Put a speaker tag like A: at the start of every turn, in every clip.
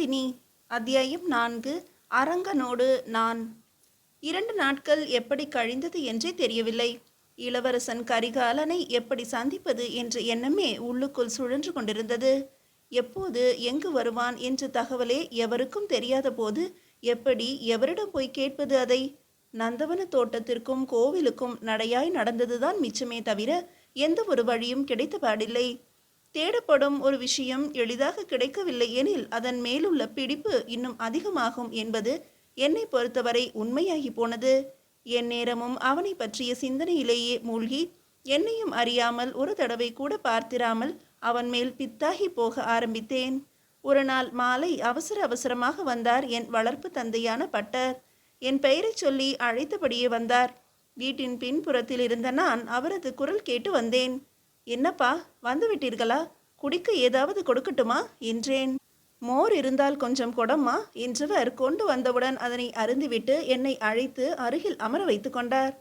A: நந்தினி. அத்தியாயம் 4. அரங்கனோடு நான். 2 நாட்கள் எப்படி கழிந்தது என்றே தெரியவில்லை. இளவரசன் கரிகாலனை எப்படி சந்திப்பது என்ற எண்ணமே உள்ளுக்குள் சுழன்று கொண்டிருந்தது. எப்போது எங்கு வருவான் என்ற தகவலே எவருக்கும் தெரியாத போது எப்படி எவரிடம் போய் கேட்பது அதை? நந்தவன தோட்டத்திற்கும் கோவிலுக்கும் நடையாய் நடந்ததுதான் மிச்சமே தவிர எந்த ஒரு வழியும் கிடைத்த பாடில்லை. தேடப்படும் ஒரு விஷயம் எளிதாக கிடைக்கவில்லை எனில் அதன் மேலுள்ள பிடிப்பு இன்னும் அதிகமாகும் என்பது என்னை பொறுத்தவரை உண்மையாகி போனது. என் நேரமும் அவனை பற்றிய சிந்தனையிலேயே மூழ்கி என்னையும் அறியாமல் ஒரு தடவை கூட பார்த்திராமல் அவன் மேல் பித்தாகி போக ஆரம்பித்தேன். ஒரு நாள் மாலை அவசர அவசரமாக வந்தார் என் வளர்ப்பு தந்தையான பட்டர். என் பெயரை சொல்லி அழைத்தபடியே வந்தார். வீட்டின் பின்புறத்தில் இருந்த நான் அவரது குரல் கேட்டு வந்தேன். என்னப்பா, வந்து விட்டீர்களா? குடிக்க ஏதாவது கொடுக்கட்டுமா என்றேன். மோர் இருந்தால் கொஞ்சம் கொடம்மா என்றவர் கொண்டு வந்தவுடன் அதனை அருந்திவிட்டு என்னை அழைத்து அருகில் அமர வைத்து கொண்டார்.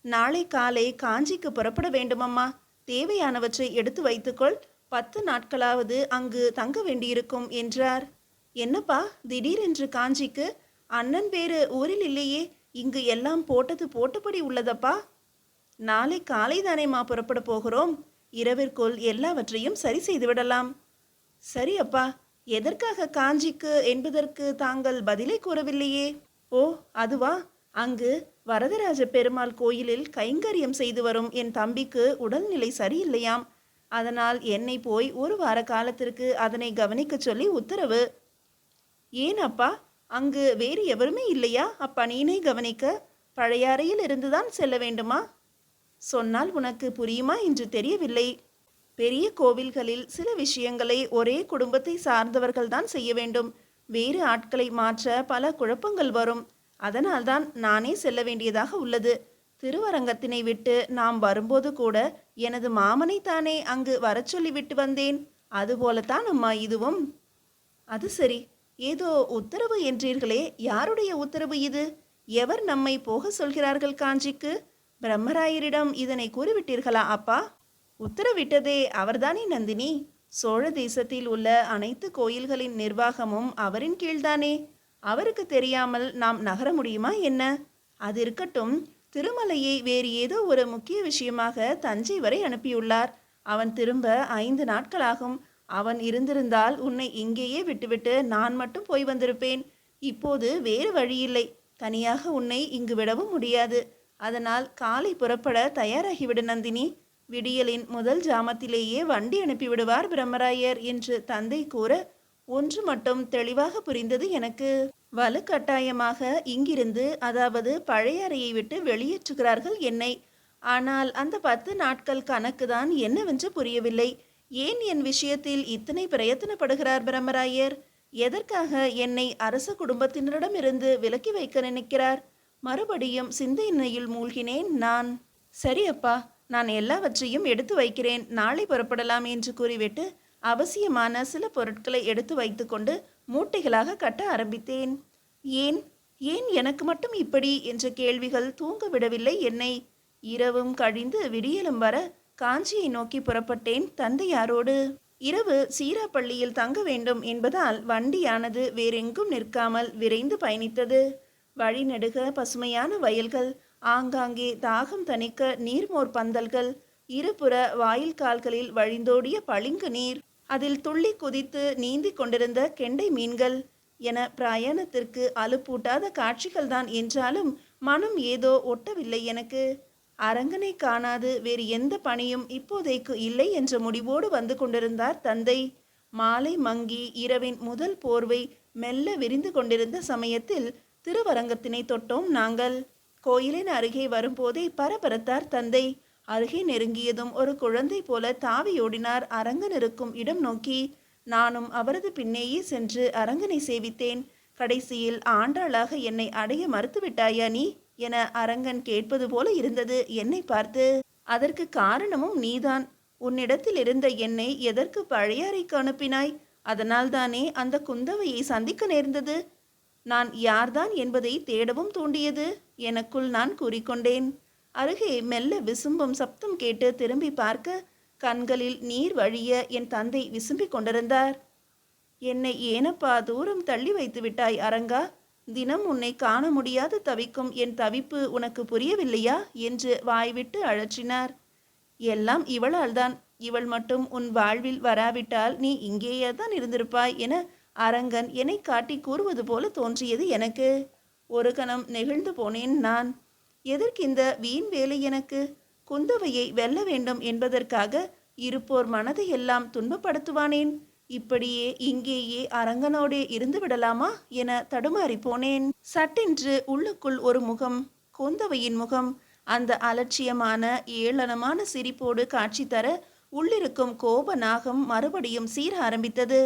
A: நாளை காலை காஞ்சிக்கு புறப்பட வேண்டுமம்மா. தேவையானவற்றை எடுத்து வைத்துக்கொள். 10 நாட்களாவது அங்கு தங்க வேண்டியிருக்கும் என்றார். என்னப்பா திடீரென்று காஞ்சிக்கு? அண்ணன் வேறு ஊரில் இல்லையே. இங்கு எல்லாம் போட்டது போட்டபடி உள்ளதப்பா. நாளை காலை தானேம்மா புறப்பட போகிறோம். இரவிற்குள் எல்லாவற்றையும் சரி செய்துவிடலாம். சரி அப்பா. எதற்காக காஞ்சிக்கு என்பதற்கு தாங்கள் பதிலை கூறவில்லையே. ஓ, அதுவா? அங்கு வரதராஜ பெருமாள் கோயிலில் கைங்கரியம் செய்து வரும் என் தம்பிக்கு உடல்நிலை சரியில்லையாம். அதனால் என்னை போய் 1 வார காலத்திற்கு அதனை கவனிக்க சொல்லி உத்தரவு. ஏன் அப்பா, அங்கு வேறு எவருமே இல்லையா அப்பணியினை கவனிக்க? பழையாறையில் இருந்துதான் செல்ல வேண்டுமா? சொன்னால் உனக்கு புரியுமா என்று தெரியவில்லை. பெரிய கோவில்களில் சில விஷயங்களை ஒரே குடும்பத்தை சார்ந்தவர்கள்தான் செய்ய வேண்டும். வேறு ஆட்களை மாற்ற பல குழப்பங்கள் வரும். அதனால்தான் நானே செல்ல வேண்டியதாக உள்ளது. திருவரங்கத்தினை விட்டு நாம் வரும்போது கூட எனது மாமனை தானே அங்கு வரச் சொல்லிவிட்டு வந்தேன். அதுபோலத்தான் அம்மா இதுவும். அது சரி, ஏதோ உத்தரவு என்றீர்களே, யாருடைய உத்தரவு இது? எவர் நம்மை போக சொல்கிறார்கள் காஞ்சிக்கு? பிரம்மராயரிடம் இதனை கூறிவிட்டீர்களா அப்பா? உத்தரவிட்டதே அவர்தானே நந்தினி. சோழ தேசத்தில் உள்ள அனைத்து கோயில்களின் நிர்வாகமும் அவரின் கீழ்தானே. அவருக்கு தெரியாமல் நாம் நகர முடியுமா என்ன? அது இருக்கட்டும், திருமலையை வேறு ஏதோ ஒரு முக்கிய விஷயமாக தஞ்சை வரை அனுப்பியுள்ளார். அவன் திரும்ப 5 நாட்களாகும். அவன் இருந்திருந்தால் உன்னை இங்கேயே விட்டுவிட்டு நான் மட்டும் போய் வந்திருப்பேன். இப்போது வேறு வழியில்லை. தனியாக உன்னை இங்கு விடவும் முடியாது. அதனால் காலை புறப்பட தயாராகிவிடு நந்தினி. விடியலின் முதல் ஜாமத்திலேயே வண்டி அனுப்பிவிடுவார் பிரம்மராயர் என்று தந்தை கூற ஒன்று மட்டும் தெளிவாக புரிந்தது எனக்கு. வலுக்கட்டாயமாக இங்கிருந்து, அதாவது பழையாறையை விட்டு வெளியேற்றுகிறார்கள் என்னை. ஆனால் அந்த 10 நாட்கள் கணக்குதான் என்னவென்று புரியவில்லை. ஏன் என் விஷயத்தில் இத்தனை பிரயத்தனப்படுகிறார் பிரம்மராயர்? எதற்காக என்னை அரச குடும்பத்தினரிடமிருந்து விலக்கி வைக்க நினைக்கிறார்? மறுபடியும் சிந்தனையில் மூழ்கினேன் நான். சரி அப்பா, நான் எல்லாவற்றையும் எடுத்து வைக்கிறேன், நாளை புறப்படலாம் என்று கூறிவிட்டு அவசியமான சில பொருட்களை எடுத்து வைத்துக்கொண்டு மூட்டைகளாக கட்ட ஆரம்பித்தேன். ஏன் ஏன் எனக்கு மட்டும் இப்படி என்ற கேள்விகள் தூங்க விடவில்லை என்னை. இரவும் கழிந்து விடியலும் வர காஞ்சியை நோக்கி புறப்பட்டேன் தந்தையாரோடு. இரவு சீராப்பள்ளியில் தங்க வேண்டும் என்பதால் வண்டியானது வேறெங்கும் நிற்காமல் விரைந்து பயணித்தது. வழிநெடுக பசுமையான வயல்கள், ஆங்காங்கே தாகம் தணிக்க நீர்மோர் பந்தல்கள், இருபுற வாயில் கால்களில் வழிந்தோடிய பளிங்கு நீர், அதில் துள்ளி குதித்து நீந்தி கொண்டிருந்த கெண்டை மீன்கள் என பிரயாணத்திற்கு அலுப்பூட்டாத காட்சிகள்தான் என்றாலும் மனம் ஏதோ ஒட்டவில்லை எனக்கு. அரங்கனை காணாது வேறு எந்த பணியும் இப்போதைக்கு இல்லை என்ற முடிவோடு வந்து கொண்டிருந்தார் தந்தை. மாலை மங்கி இரவின் முதல் போர்வை மெல்ல விரிந்து கொண்டிருந்த சமயத்தில் திருவரங்கத்தினை தொட்டோம் நாங்கள். கோயிலின் அருகே வரும்போதே பரபரத்தார் தந்தை. அருகே நெருங்கியதும் ஒரு குழந்தை போல தாவியோடினார் அரங்கன் இருக்கும் இடம் நோக்கி. நானும் அவரது பின்னேயே சென்று அரங்கனை சேவித்தேன். கடைசியில் ஆண்டாளாக என்னை அடைய மறுத்துவிட்டாயா நீ என அரங்கன் கேட்பது போல இருந்தது என்னை பார்த்து. அதற்கு காரணமும் நீதான். உன்னிடத்தில் இருந்த என்னை எதற்கு பழையாறைக்கு அனுப்பினாய்? அதனால்தானே அந்த குந்தவையை சந்திக்க நேர்ந்தது. நான் யார்தான் என்பதை தேடவும் தூண்டியது எனக்குள் நான் கூறிக்கொண்டேன். அருகே மெல்ல விசும்பும் சப்தம் கேட்டு திரும்பி பார்க்க கண்களில் நீர் வழிய என் தந்தை விசும்பிக் கொண்டிருந்தார். என்னை ஏனப்பா தூரம் தள்ளி வைத்து விட்டாய் அரங்கா? தினம் உன்னை காண முடியாது தவிக்கும் என் தவிப்பு உனக்கு புரியவில்லையா என்று வாய்விட்டு அழற்றினார். எல்லாம் இவளால்தான். இவள் மட்டும் உன் வாழ்வில் வராவிட்டால் நீ இங்கேயே தான் இருந்திருப்பாய் என அரங்கன் என்னை காட்டி கூறுவது போல தோன்றியது எனக்கு. ஒரு கணம் நெகிழ்ந்து போனேன் நான். எதற்கிந்த வீண் வேலை எனக்கு? குந்தவையை வெல்ல வேண்டும் என்பதற்காக இருப்போர் மனதையெல்லாம் துன்பப்படுத்துவானேன்? இப்படியே இங்கேயே அரங்கனோடே இருந்து விடலாமா என தடுமாறி போனேன். சட்டென்று உள்ளுக்குள் ஒரு முகம், குந்தவையின் முகம், அந்த அலட்சியமான ஏளனமான சிரிப்போடு காட்சி தர உள்ளிருக்கும் கோப நாகம் மறுபடியும் சீர ஆரம்பித்தது.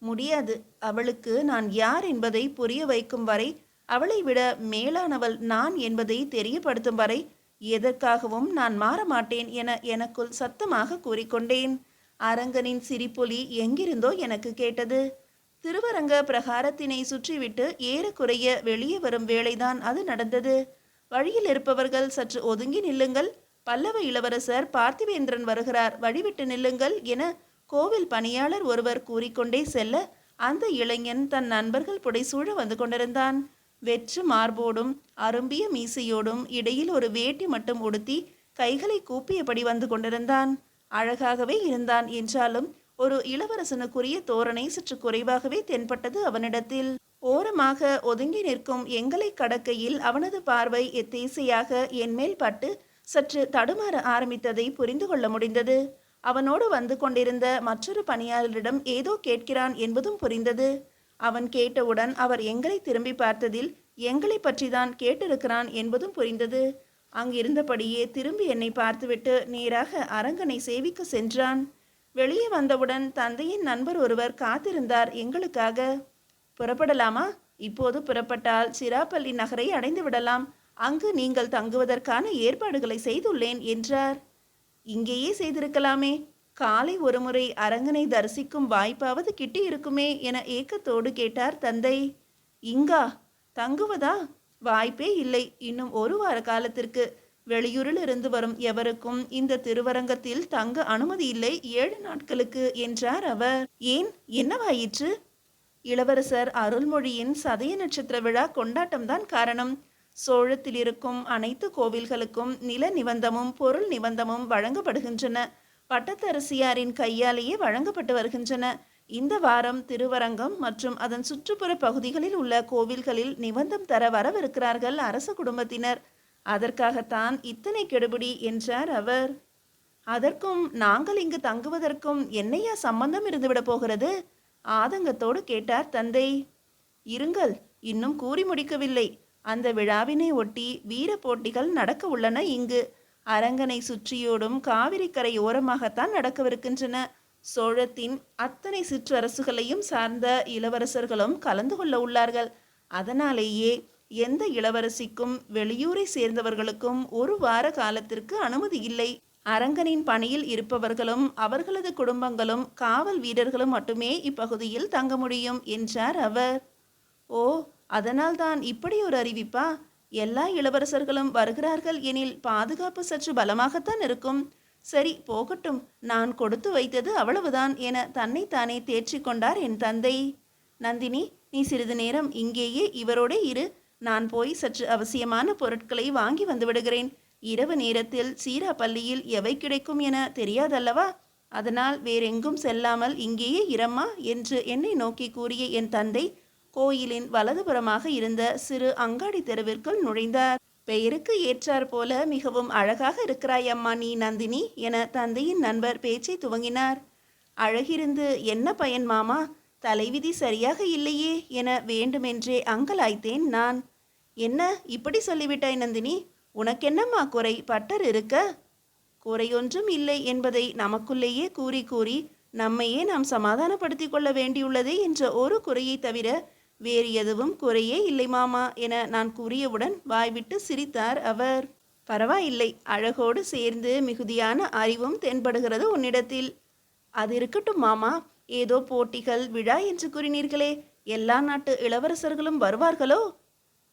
A: முடியாது. அவளுக்கு நான் யார் என்பதை புரிய வைக்கும் வரை, அவளை விட மேலானவள் நான் என்பதை தெரியப்படுத்தும் வரை எதற்காகவும் நான் மாற மாட்டேன் என எனக்குள் சத்தமாக கூறிக்கொண்டேன். அரங்கனின் சிரிப்பொலி எங்கிருந்தோ எனக்கு கேட்டது. திருவரங்க பிரகாரத்தினை சுற்றிவிட்டு ஏறக்குறைய வெளியே வரும் வேளைதான் அது நடந்தது. வழியில் இருப்பவர்கள் சற்று ஒதுங்கி நில்லுங்கள், பல்லவ இளவரசர் பார்த்திவேந்திரன் வருகிறார், வழிவிட்டு நில்லுங்கள் என கோவில் பணியாளர் ஒருவர் கூறிக்கொண்டே செல்ல, அந்த இளைஞன் தன் நண்பர்கள் புடைசூழ வந்து கொண்டிருந்தான். வெற்று மார்போடும் அரும்பிய மீசையோடும் இடையில் ஒரு வேட்டி மட்டும் உடுத்தி கைகளை கூப்பியபடி வந்து கொண்டிருந்தான். அழகாகவே இருந்தான் என்றாலும் ஒரு இளவரசனுக்குரிய தோரணை சற்று குறைவாகவே தென்பட்டது அவனிடத்தில். ஓரமாக ஒதுங்கி நிற்கும் எங்களை கடக்கையில் அவனது பார்வை எத்தேசையாக என்மேல் பட்டு சற்று தடுமாற ஆரம்பித்ததை புரிந்து கொள்ள முடிந்தது. அவனோடு வந்து கொண்டிருந்த மற்றொரு பணியாளரிடம் ஏதோ கேட்கிறான் என்பதும் புரிந்தது. அவன் கேட்டவுடன் அவர் எங்களை திரும்பி பார்த்ததில் எங்களை பற்றிதான் கேட்டிருக்கிறான் என்பதும் புரிந்தது. அங்கிருந்தபடியே திரும்பி என்னை பார்த்துவிட்டு நேராக அரங்கனை சேவிக்க சென்றான். வெளியே வந்தவுடன் தந்தையின் நண்பர் ஒருவர் காத்திருந்தார் எங்களுக்காக. புறப்படலாமா? இப்போது புறப்பட்டால் சிராப்பள்ளி நகரை அடைந்து விடலாம். அங்கு நீங்கள் தங்குவதற்கான ஏற்பாடுகளை செய்துள்ளேன் என்றார். இங்கேயே செய்திருக்கலாமே. காலை ஒருமுறை அரங்கனை தரிசிக்கும் வாய்ப்பாவது கிட்டி இருக்குமே என ஏக்கத்தோடு கேட்டார் தந்தை. இங்கா தங்குவதா? வாய்ப்பே இல்லை. இன்னும் ஒரு வார காலத்திற்கு. வெளியூரில் இருந்து வரும் எவருக்கும் இந்த திருவரங்கத்தில் தங்க அனுமதி இல்லை 7 நாட்களுக்கு என்றார் அவர். ஏன், என்னவாயிற்று? இளவரசர் அருள்மொழியின் சதய நட்சத்திர விழா கொண்டாட்டம்தான் காரணம். சோழத்தில் இருக்கும் அனைத்து கோவில்களுக்கும் நில நிபந்தமும் பொருள் நிபந்தமும் வழங்கப்படுகின்றன. பட்டத்தரசியாரின் கையாலேயே வழங்கப்பட்டு வருகின்றன. இந்த வாரம் திருவரங்கம் மற்றும் அதன் சுற்றுப்புற பகுதிகளில் உள்ள கோவில்களில் நிபந்தம் தர வரவிருக்கிறார்கள் அரச குடும்பத்தினர். அதற்காகத்தான் இத்தனை கெடுபிடி என்றார் அவர். அதற்கும் நாங்கள் இங்கு தங்குவதற்கும் என்னையா சம்பந்தம் இருந்துவிட போகிறது? ஆதங்கத்தோடு கேட்டார் தந்தை. இருங்கள், இன்னும் கூறி முடிக்கவில்லை. அந்த விழாவினை ஒட்டி வீர போட்டிகள் நடக்க உள்ளன. இங்கு அரங்கனை சுற்றியோடும் காவிரி கரை ஓரமாகத்தான் நடக்கவிருக்கின்றன. சோழத்தின் அத்தனை சிற்றரசுகளையும் சார்ந்த இளவரசர்களும் கலந்து கொள்ள உள்ளார்கள். அதனாலேயே எந்த இளவரசிக்கும் வெளியூரை சேர்ந்தவர்களுக்கும் ஒரு வார காலத்திற்கு அனுமதி இல்லை. அரங்கனின் பணியில் இருப்பவர்களும் அவர்களது குடும்பங்களும் காவல் வீரர்களும் மட்டுமே இப்பகுதியில் தங்க முடியும் என்றார் அவர். ஓ, அதனால்தான் இப்படி ஒரு அறிவிப்பா? எல்லா இளவரசர்களும் வருகிறார்கள் எனில் பாதுகாப்பு சற்று பலமாகத்தான் இருக்கும். சரி, போகட்டும். நான் கொடுத்து வைத்தது அவ்வளவுதான் என தன்னைத்தானே தேர்ச்சி கொண்டார் என் தந்தை. நந்தினி, நீ சிறிது நேரம் இங்கேயே இவரோடே இரு. நான் போய் சற்று அவசியமான பொருட்களை வாங்கி வந்து விடுகிறேன். இரவு நேரத்தில் சீராப்பள்ளியில் எவை கிடைக்கும் என தெரியாதல்லவா? அதனால் வேறெங்கும் செல்லாமல் இங்கேயே இரம்மா என்று என்னை நோக்கி கூறிய என் தந்தை கோயிலின் வலதுபுறமாக இருந்த சிறு அங்காடி தெருவிற்குள் நுழைந்தார். பெயருக்கு ஏற்றார் போல மிகவும் அழகாக இருக்கிறாய் அம்மா நீ நந்தினி என தந்தையின் நண்பர் பேச்சை துவங்கினார். அழகிருந்து என்ன பயன் மாமா? தலைவிதி சரியாக இல்லையே என வேண்டுமென்றே அங்கலாய்த்தேன் நான். என்ன இப்படி சொல்லிவிட்டாய் நந்தினி? உனக்கென்னம்மா குறை? பட்டர் இருக்க? குறையொன்றும் இல்லை என்பதை நமக்குள்ளேயே கூறி கூறி நம்மையே நாம் சமாதானப்படுத்தி கொள்ள வேண்டியுள்ளதே என்ற ஒரு குறையை தவிர வேறு எதுவும் குறையே இல்லை மாமா என நான் கூறியவுடன் வாய்விட்டு சிரித்தார் அவர். பரவாயில்லை, அழகோடு சேர்ந்து மிகுதியான அறிவும் தென்படுகிறது உன்னிடத்தில். அது இருக்கட்டும் மாமா, ஏதோ போட்டிகள் விழா என்று கூறினீர்களே, எல்லா நாட்டு இளவரசர்களும் வருவார்களோ?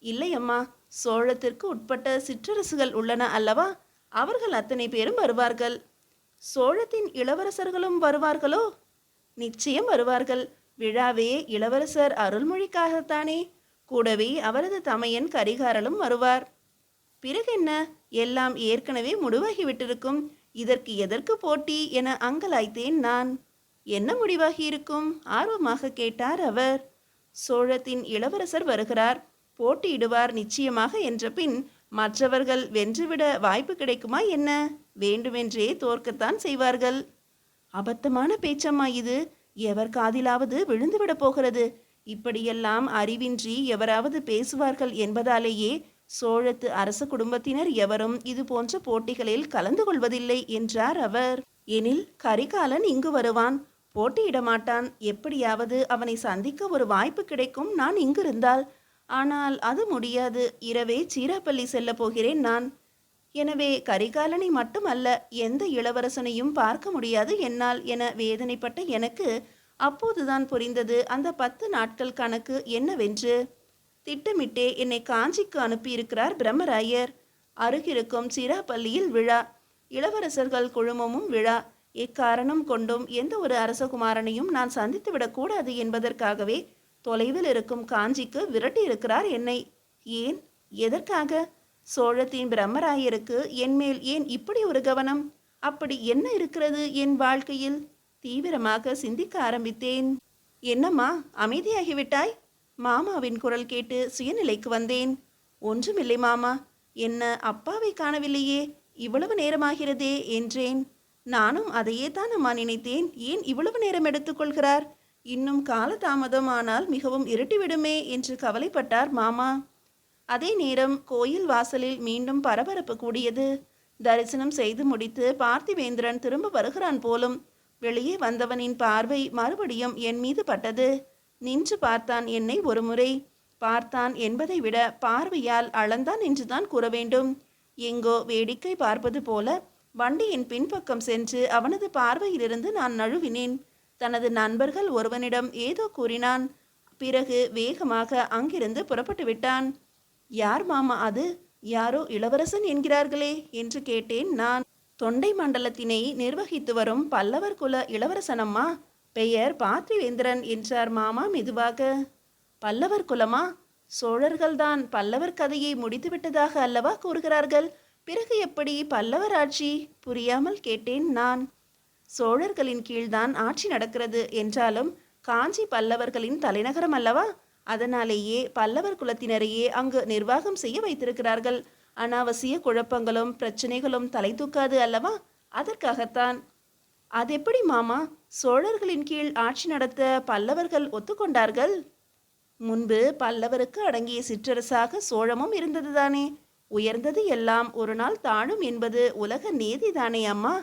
A: இல்லை அம்மா, சோழத்திற்கு உட்பட்ட சிற்றரசுகள் உள்ளன அல்லவா? அவர்கள் அத்தனை பேரும் வருவார்கள். சோழத்தின் இளவரசர்களும் வருவார்களோ? நிச்சயம் வருவார்கள். விழாவே இளவரசர் அருள்மொழிக்காகத்தானே. கூடவே அவரது தமையன் கரிகாலனும் வருவார். பிறகென்ன, எல்லாம் ஏற்கனவே முடிவாகிவிட்டிருக்கும். இதற்கு எதற்கு போட்டி என அங்கலாய்த்தேன் நான். என்ன முடிவாகியிருக்கும்? ஆர்வமாக கேட்டார் அவர். சோழத்தின் இளவரசர் வருகிறார், போட்டியிடுவார் நிச்சயமாக என்ற பின் மற்றவர்கள் வென்றுவிட வாய்ப்பு கிடைக்குமா என்ன? வேண்டுமென்றே தோற்கத்தான் செய்வார்கள். அபத்தமான பேச்சம்மா இது. எவர் காதிலாவது விழுந்துவிடப் போகிறது. இப்படியெல்லாம் அறிவின்றி எவராவது பேசுவார்கள் என்பதாலேயே சோழத்து அரச குடும்பத்தினர் எவரும் இது போன்ற போட்டிகளில் கலந்து கொள்வதில்லை என்றார் அவர். எனில் கரிகாலன் இங்கு வருவான், போட்டியிட மாட்டான். எப்படியாவது அவனை சந்திக்க ஒரு வாய்ப்பு கிடைக்கும் நான் இங்கிருந்தால். ஆனால் அது முடியாது. இரவே சீராப்பள்ளி செல்ல போகிறேன் நான். எனவே கரிகாலனை மட்டுமல்ல, எந்த இளவரசனையும் பார்க்க முடியாது என்னால் என வேதனைப்பட்ட எனக்கு அப்போதுதான் புரிந்தது அந்த 10 நாட்கள் கணக்கு என்னவென்று. திட்டமிட்டே என்னை காஞ்சிக்கு அனுப்பியிருக்கிறார் பிரம்மராயர். அருகிருக்கும் சிராப்பள்ளியில் விழா, இளவரசர்கள் குழுமமும் விழா. எக்காரணம் கொண்டும் எந்த ஒரு அரசகுமாரனையும் நான் சந்தித்து விடக்கூடாது என்பதற்காகவே தொலைவில் இருக்கும் காஞ்சிக்கு விரட்டி இருக்கிறார் என்னை. ஏன், எதற்காக? சோழத்தின் பிரம்மராயருக்கு என்மேல் ஏன் இப்படி ஒரு கவனம்? அப்படி என்ன இருக்கிறது என் வாழ்க்கையில்? தீவிரமாக சிந்திக்க ஆரம்பித்தேன். என்னம்மா, அமைதியாகிவிட்டாய்? மாமாவின் குரல் கேட்டு சுயநிலைக்கு வந்தேன். ஒன்றுமில்லை மாமா. என்ன, அப்பாவை காணவில்லையே, இவ்வளவு நேரமாகிறதே என்றேன். நானும் அதையே தான் அம்மா நினைத்தேன். ஏன் இவ்வளவு நேரம் எடுத்துக்கொள்கிறார்? இன்னும் காலதாமதம் ஆனால் மிகவும் இருட்டிவிடுமே என்று கவலைப்பட்டார் மாமா. அதே நேரம் கோயில் வாசலில் மீண்டும் பரபரப்பு கூடியது. தரிசனம் செய்து முடித்து பார்த்திவேந்திரன் திரும்ப வருகிறான் போலும். வெளியே வந்தவனின் பார்வை மறுபடியும் என் மீது பட்டது. நின்று பார்த்தான் என்னை ஒரு முறை. பார்த்தான் என்பதை விட பார்வையால் அளந்தான் என்றுதான் கூற வேண்டும். எங்கோ வேடிக்கை பார்ப்பது போல வண்டியின் பின்பக்கம் சென்று அவனது பார்வையிலிருந்து நான் நழுவினேன். தனது நண்பர்கள் ஒருவனிடம் ஏதோ கூறினான். பிறகு வேகமாக அங்கிருந்து புறப்பட்டு விட்டான். யார் மாமா அது? யாரோ இளவரசன் என்கிறார்களே என்று கேட்டேன் நான். தொண்டை மண்டலத்தினை நிர்வகித்து வரும் பல்லவர் குல இளவரசனம்மா. பெயர் பார்த்திவேந்திரன் என்றார் மாமா மெதுவாக. பல்லவர் குலமா? சோழர்கள்தான் பல்லவர் கதையை முடித்துவிட்டதாக அல்லவா கூறுகிறார்கள். பிறகு எப்படி பல்லவர் ஆட்சி? புரியாமல் கேட்டேன் நான். சோழர்களின் கீழ்தான் ஆட்சி நடக்கிறது என்றாலும் காஞ்சி பல்லவர்களின் தலைநகரம் அல்லவா? அதனாலேயே பல்லவர் குலத்தினரையே அங்கு நிர்வாகம் செய்ய வைத்திருக்கிறார்கள். அனாவசிய குழப்பங்களும் பிரச்சனைகளும் தலை தூக்காது அல்லவா? அதற்காகத்தான். அதெப்படி மாமா சோழர்களின் கீழ் ஆட்சி நடத்த பல்லவர்கள் ஒத்துக்கொண்டார்கள்? முன்பு பல்லவருக்கு அடங்கிய சிற்றரசாக சோழமும் இருந்ததுதானே. உயர்ந்தது எல்லாம் ஒரு நாள் தாழும் என்பது உலக நீதிதானே அம்மா.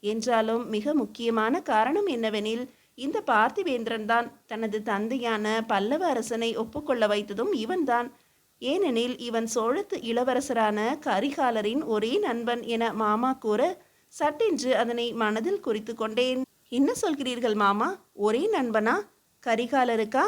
A: என்றாலும் மிக முக்கியமான காரணம் என்னவெனில், இந்த பார்த்திவேந்திரன் தான் தனது தந்தையான பல்லவ அரசனை ஒப்புக்கொள்ள வைத்ததும் இவன்தான். ஏனெனில் இவன் சோழத்து இளவரசரான கரிகாலரின் ஒரே நண்பன் என மாமா கூற சட்டென்று அதனை மனதில் குறித்து கொண்டேன். என்ன சொல்கிறீர்கள் மாமா? ஒரே நண்பனா கரிகாலருக்கா?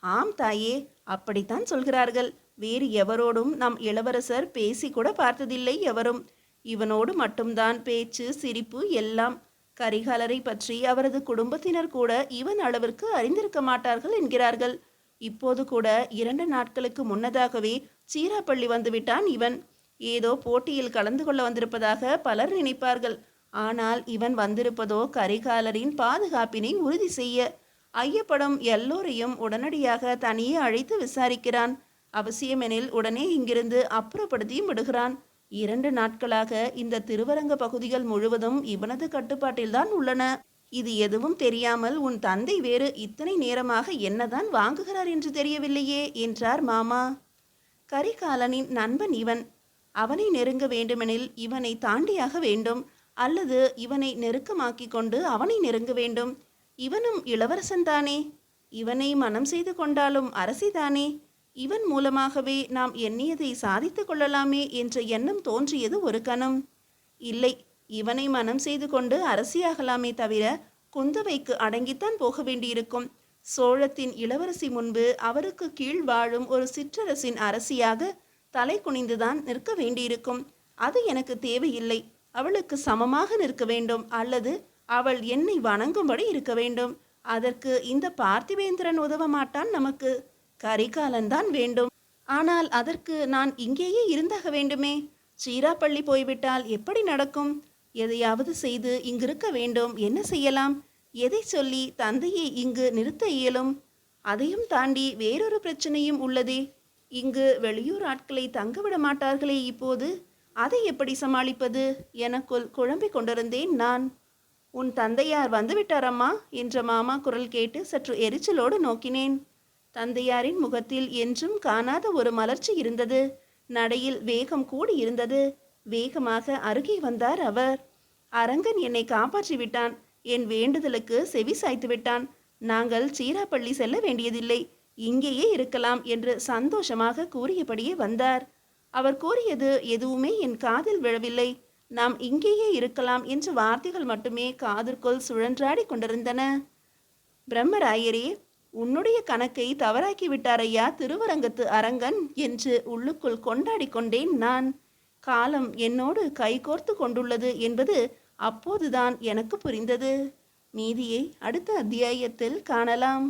A: ஆம் தாயே, அப்படித்தான் சொல்கிறார்கள். வேறு எவரோடும் நம் இளவரசர் பேசி கூட பார்த்ததில்லை எவரும். இவனோடு மட்டும்தான் பேச்சு சிரிப்பு எல்லாம். கரிகாலரை பற்றி அவரது குடும்பத்தினர் கூட இவன் அளவிற்கு அறிந்திருக்க மாட்டார்கள் என்கிறார்கள். இப்போது கூட 2 நாட்களுக்கு முன்னதாகவே சீராப்பள்ளி வந்துவிட்டான் இவன். ஏதோ போட்டியில் கலந்து கொள்ள வந்திருப்பதாக பலர் நினைப்பார்கள். ஆனால் இவன் வந்திருப்பதோ கரிகாலரின் பாதுகாப்பினை உறுதி செய்ய. ஐயப்படும் எல்லோரையும் உடனடியாக தனியே அழைத்து விசாரிக்கிறான். அவசியமெனில் உடனே இங்கிருந்து அப்புறப்படுத்தியும் விடுகிறான். 2 நாட்களாக இந்த திருவரங்க பகுதிகள் முழுவதும் இவனது கட்டுப்பாட்டில்தான் உள்ளன. இது எதுவும் தெரியாமல் உன் தந்தை வேறு இத்தனை நேரமாக என்னதான் வாங்குகிறார் என்று தெரியவில்லையே என்றார் மாமா. கரிகாலனின் நண்பன் இவன். அவனை நெருங்க வேண்டுமெனில் இவனை தாண்டியாக வேண்டும், அல்லது இவனை நெருக்கமாக்கி கொண்டு அவனை நெருங்க வேண்டும். இவனும் இளவரசன் தானே. இவனை மனம் செய்து கொண்டாலும் அரசிதானே. இவன் மூலமாகவே நாம் எண்ணியதை சாதித்து கொள்ளலாமே என்ற எண்ணம் தோன்றியது ஒரு கணம். இல்லை, இவனை மனம் செய்து கொண்டு அரசியாகலாமே தவிர குந்தவைக்கு அடங்கித்தான் போக வேண்டியிருக்கும். சோழத்தின் இளவரசி முன்பு அவருக்கு கீழ் வாழும் ஒரு சிற்றரசின் அரசியாக தலை குனிந்துதான் நிற்க வேண்டியிருக்கும். அது எனக்கு தேவையில்லை. அவளுக்கு சமமாக நிற்க வேண்டும், அல்லது அவள் என்னை வணங்கும்படி இருக்க வேண்டும். அதற்கு இந்த பார்த்திவேந்திரன் உதவ மாட்டான் நமக்கு. கரிகாலன்தான் வேண்டும். ஆனால் அதற்கு நான் இங்கேயே இருந்தாக வேண்டுமே. சீராப்பள்ளி போய்விட்டால் எப்படி நடக்கும்? எதையாவது செய்து இங்கிருக்க வேண்டும். என்ன செய்யலாம்? எதை சொல்லி தந்தையை இங்கு நிறுத்த இயலும்? அதையும் தாண்டி வேறொரு பிரச்சனையும் உள்ளதே. இங்கு வெளியூர் ஆட்களை தங்கவிட மாட்டார்களே இப்போது. அதை எப்படி சமாளிப்பது எனக்குள் குழம்பிக் கொண்டிருந்தேன் நான். உன் தந்தையார் வந்துவிட்டாரம்மா என்ற மாமா குரல் கேட்டு சற்று எரிச்சலோடு நோக்கினேன். தந்தையாரின் முகத்தில் என்றும் காணாத ஒரு மலர்ச்சி இருந்தது. நடையில் வேகம் கூடி இருந்தது. வேகமாக அருகே வந்தார் அவர். அரங்கன் என்னை காப்பாற்றி விட்டான். என் வேண்டுதலுக்கு செவி சாய்த்து விட்டான். நாங்கள் சீராப்பள்ளி செல்ல வேண்டியதில்லை, இங்கேயே இருக்கலாம் என்று சந்தோஷமாக கூறியபடியே வந்தார். அவர் கூறியது எதுவுமே என் காதில் விழவில்லை. நாம் இங்கேயே இருக்கலாம் என்ற வார்த்தைகள் மட்டுமே காதிற்குள் சுழன்றாடி கொண்டிருந்தன. பிரம்மராயரே, உன்னுடைய கணக்கை தவறாக்கி விட்டாரையா திருவரங்கத்து அரங்கன் என்று உள்ளுக்குள் கொண்டாடி கொண்டேன் நான். காலம் என்னோடு கைகோர்த்து கொண்டுள்ளது என்பது அப்போதுதான் எனக்கு புரிந்தது. மீதியை அடுத்த அத்தியாயத்தில் காணலாம்.